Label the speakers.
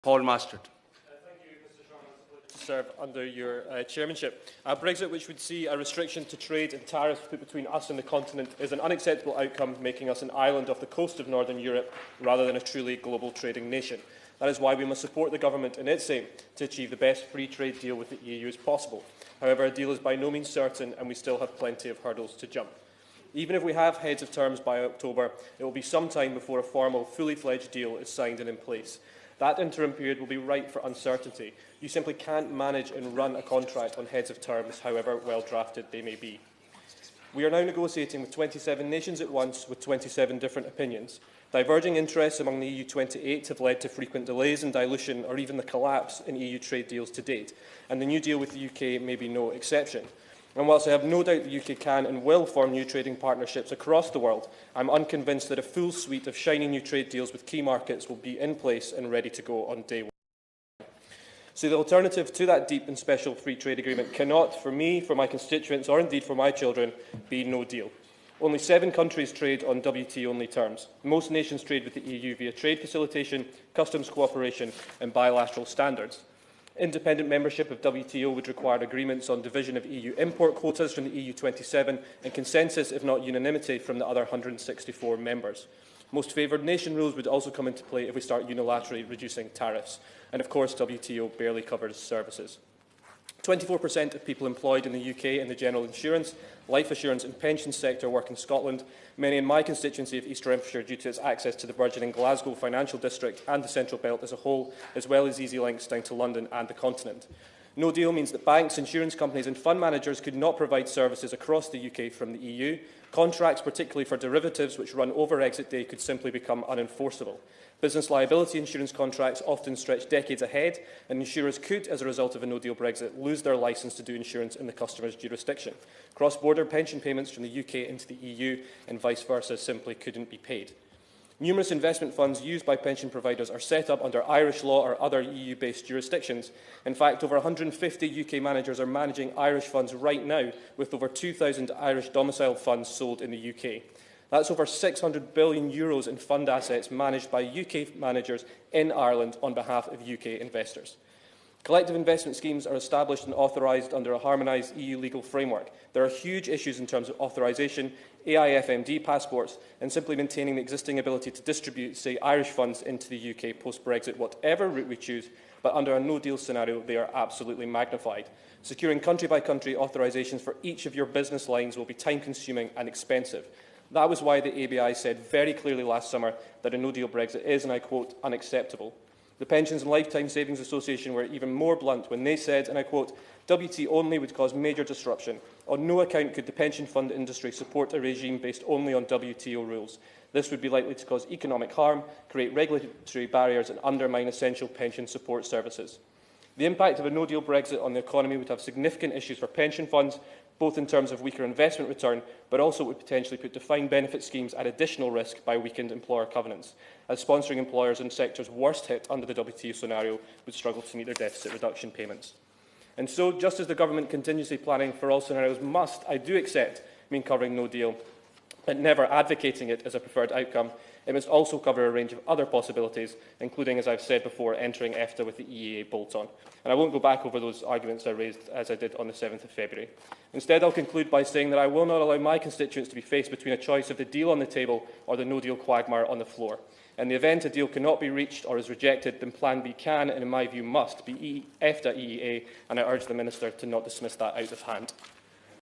Speaker 1: Paul Mastert.
Speaker 2: Thank you, Mr. Chairman. To serve under your chairmanship. Brexit, which would see a restriction to trade and tariffs put between us and the continent, is an unacceptable outcome, making us an island off the coast of Northern Europe rather than a truly global trading nation. That is why we must support the government in its aim to achieve the best free trade deal with the EU as possible. However, a deal is by no means certain, and we still have plenty of hurdles to jump. Even if we have heads of terms by October, it will be some time before a formal, fully-fledged deal is signed and in place. That interim period will be ripe for uncertainty. You simply can't manage and run a contract on heads of terms, however well drafted they may be. We are now negotiating with 27 nations at once with 27 different opinions. Diverging interests among the EU 28 have led to frequent delays and dilution, or even the collapse in EU trade deals to date, and the new deal with the UK may be no exception. And whilst I have no doubt the UK can and will form new trading partnerships across the world, I am unconvinced that a full suite of shiny new trade deals with key markets will be in place and ready to go on day one. So the alternative to that deep and special free trade agreement cannot, for me, for my constituents, or indeed for my children, be no deal. Only 7 countries trade on WTO-only terms. Most nations trade with the EU via trade facilitation, customs cooperation and bilateral standards. Independent membership of WTO would require agreements on division of EU import quotas from the EU 27 and consensus, if not unanimity, from the other 164 members. Most favoured nation rules would also come into play if we start unilaterally reducing tariffs. And of course, WTO barely covers services. 24% of people employed in the UK in the general insurance, life assurance and pension sector work in Scotland, many in my constituency of East Renfrewshire due to its access to the burgeoning Glasgow financial district and the Central Belt as a whole, as well as easy links down to London and the continent. No deal means that banks, insurance companies and fund managers could not provide services across the UK from the EU. Contracts, particularly for derivatives which run over exit day, could simply become unenforceable. Business liability insurance contracts often stretch decades ahead, and insurers could, as a result of a no-deal Brexit, lose their licence to do insurance in the customer's jurisdiction. Cross-border pension payments from the UK into the EU and vice versa simply couldn't be paid. Numerous investment funds used by pension providers are set up under Irish law or other EU-based jurisdictions. In fact, over 150 UK managers are managing Irish funds right now, with over 2,000 Irish domiciled funds sold in the UK. That's over €600 billion in fund assets managed by UK managers in Ireland on behalf of UK investors. Collective investment schemes are established and authorised under a harmonised EU legal framework. There are huge issues in terms of authorisation, AIFMD passports, and simply maintaining the existing ability to distribute, say, Irish funds into the UK post-Brexit, whatever route we choose, but under a no-deal scenario, they are absolutely magnified. Securing country-by-country authorisations for each of your business lines will be time-consuming and expensive. That was why the ABI said very clearly last summer that a no-deal Brexit is, and I quote, unacceptable. The Pensions and Lifetime Savings Association were even more blunt when they said, and I quote, WT only would cause major disruption. On no account could the pension fund industry support a regime based only on WTO rules. This would be likely to cause economic harm, create regulatory barriers and undermine essential pension support services. The impact of a no-deal Brexit on the economy would have significant issues for pension funds, both in terms of weaker investment return, but also would potentially put defined benefit schemes at additional risk by weakened employer covenants, as sponsoring employers in sectors worst hit under the WTO scenario would struggle to meet their deficit reduction payments. And so, just as the government continuously planning for all scenarios must, I do accept, mean covering no deal, but never advocating it as a preferred outcome, it must also cover a range of other possibilities, including, as I've said before, entering EFTA with the EEA bolt-on. And I won't go back over those arguments I raised as I did on the 7th of February. Instead, I'll conclude by saying that I will not allow my constituents to be faced between a choice of the deal on the table or the no-deal quagmire on the floor. In the event a deal cannot be reached or is rejected, then Plan B can, and in my view must, be EFTA EEA, and I urge the Minister to not dismiss that out of hand.